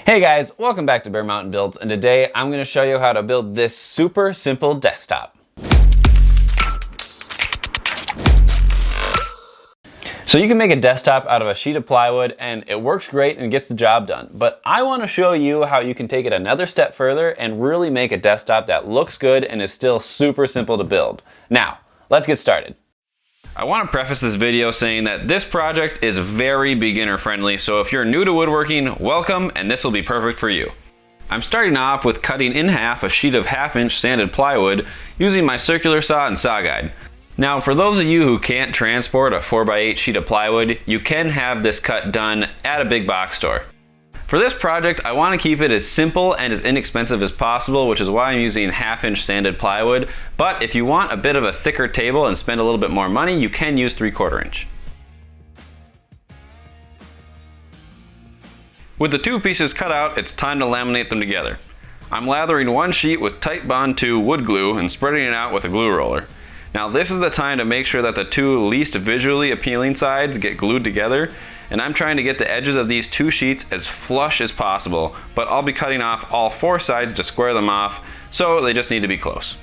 Hey guys, welcome back to Bear Mountain Builds, and today I'm going to show you how to build this super simple desktop. So you can make a desktop out of a sheet of plywood and it works great and gets the job done. But I want to show you how you can take it another step further and really make a desktop that looks good and is still super simple to build. Now, let's get started. I want to preface this video saying that this project is very beginner friendly, so if you're new to woodworking, welcome, and this will be perfect for you. I'm starting off with cutting in half a sheet of 1/2-inch sanded plywood using my circular saw and saw guide. Now, for those of you who can't transport a 4x8 sheet of plywood, you can have this cut done at a big box store. For this project, I want to keep it as simple and as inexpensive as possible, which is why I'm using 1/2-inch sanded plywood. But if you want a bit of a thicker table and spend a little bit more money, you can use 3/4 inch. With the two pieces cut out, it's time to laminate them together. I'm lathering one sheet with Tightbond II wood glue and spreading it out with a glue roller. Now this is the time to make sure that the two least visually appealing sides get glued together, and I'm trying to get the edges of these two sheets as flush as possible, but I'll be cutting off all 4 sides to square them off, so they just need to be close.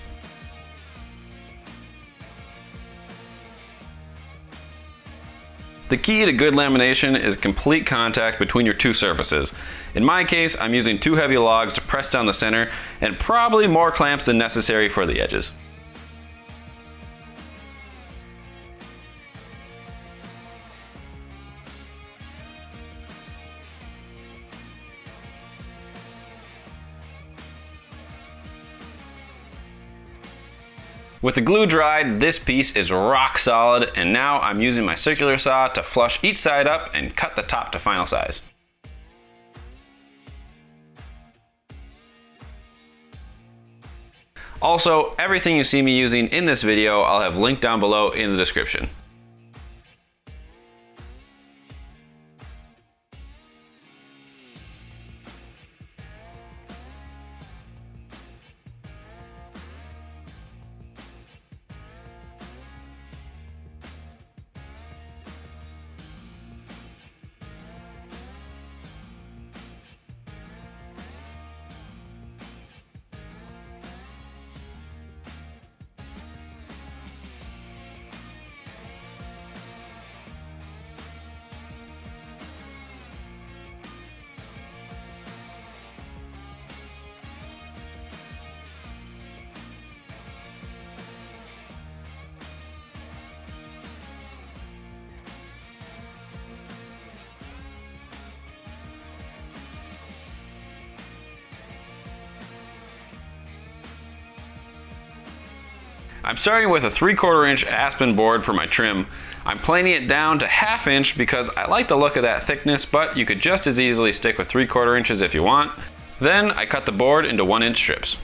The key to good lamination is complete contact between your two surfaces. In my case, I'm using 2 heavy logs to press down the center, and probably more clamps than necessary for the edges. With the glue dried, this piece is rock solid, and now I'm using my circular saw to flush each side up and cut the top to final size. Also, everything you see me using in this video, I'll have linked down below in the description. I'm starting with a 3/4 inch aspen board for my trim. I'm planing it down to 1/2 inch because I like the look of that thickness, but you could just as easily stick with 3/4 inches if you want. Then I cut the board into 1-inch strips.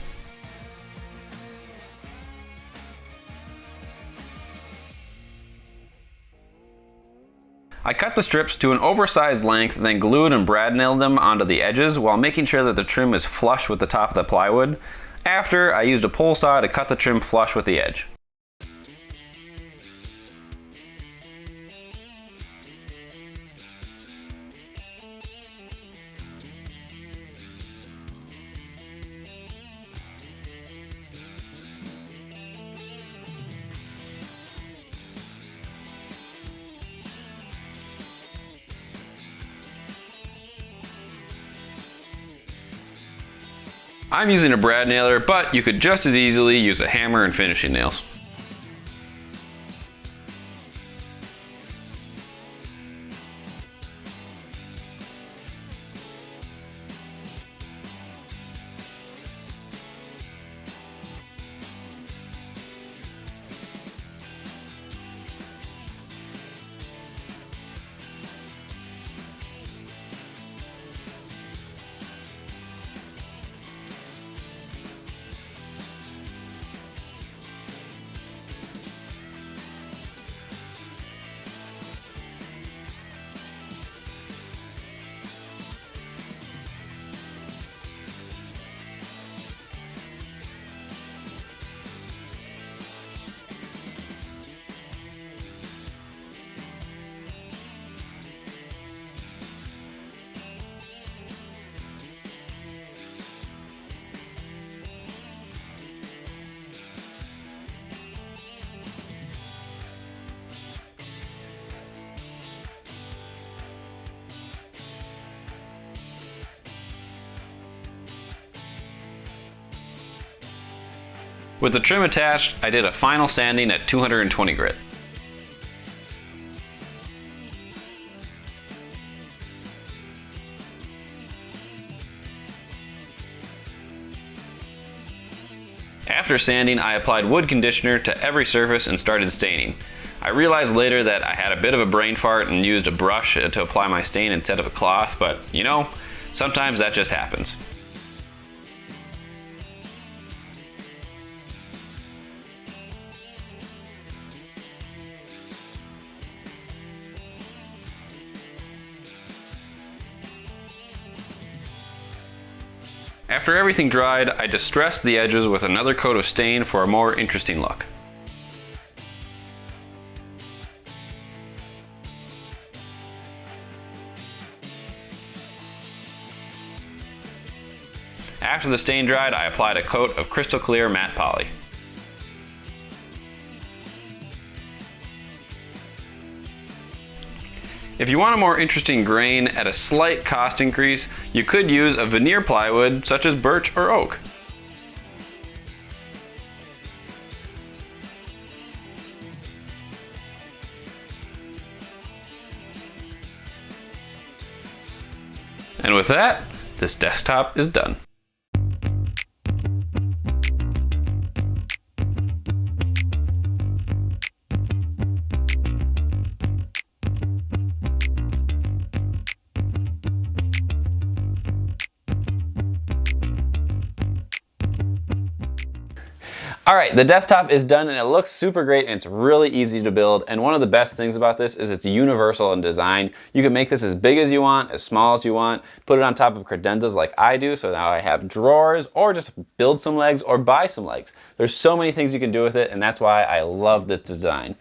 I cut the strips to an oversized length, then glued and brad nailed them onto the edges while making sure that the trim is flush with the top of the plywood. After, I used a pole saw to cut the trim flush with the edge. I'm using a brad nailer, but you could just as easily use a hammer and finishing nails. With the trim attached, I did a final sanding at 220 grit. After sanding, I applied wood conditioner to every surface and started staining. I realized later that I had a bit of a brain fart and used a brush to apply my stain instead of a cloth, but you know, sometimes that just happens. After everything dried, I distressed the edges with another coat of stain for a more interesting look. After the stain dried, I applied a coat of crystal clear matte poly. If you want a more interesting grain at a slight cost increase, you could use a veneer plywood such as birch or oak. And with that, this desktop is done. Alright, the desktop is done and it looks super great and it's really easy to build, and one of the best things about this is it's universal in design. You can make this as big as you want, as small as you want, put it on top of credenzas like I do, so now I have drawers, or just build some legs or buy some legs. There's so many things you can do with it, and that's why I love this design.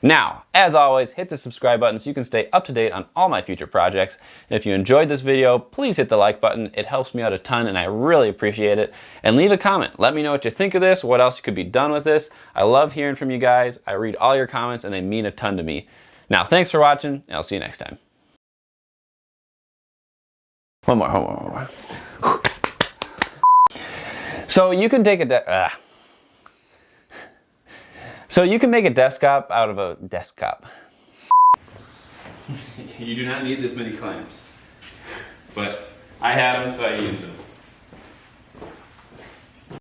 Now, as always, hit the subscribe button so you can stay up to date on all my future projects. And if you enjoyed this video, please hit the like button. It helps me out a ton and I really appreciate it. And leave a comment. Let me know what you think of this, what else could be done with this. I love hearing from you guys. I read all your comments and they mean a ton to me. Now, thanks for watching and I'll see you next time. One more. So you can take a So you can make a desktop out of a desktop. You do not need this many clamps, but I had them, so I used them.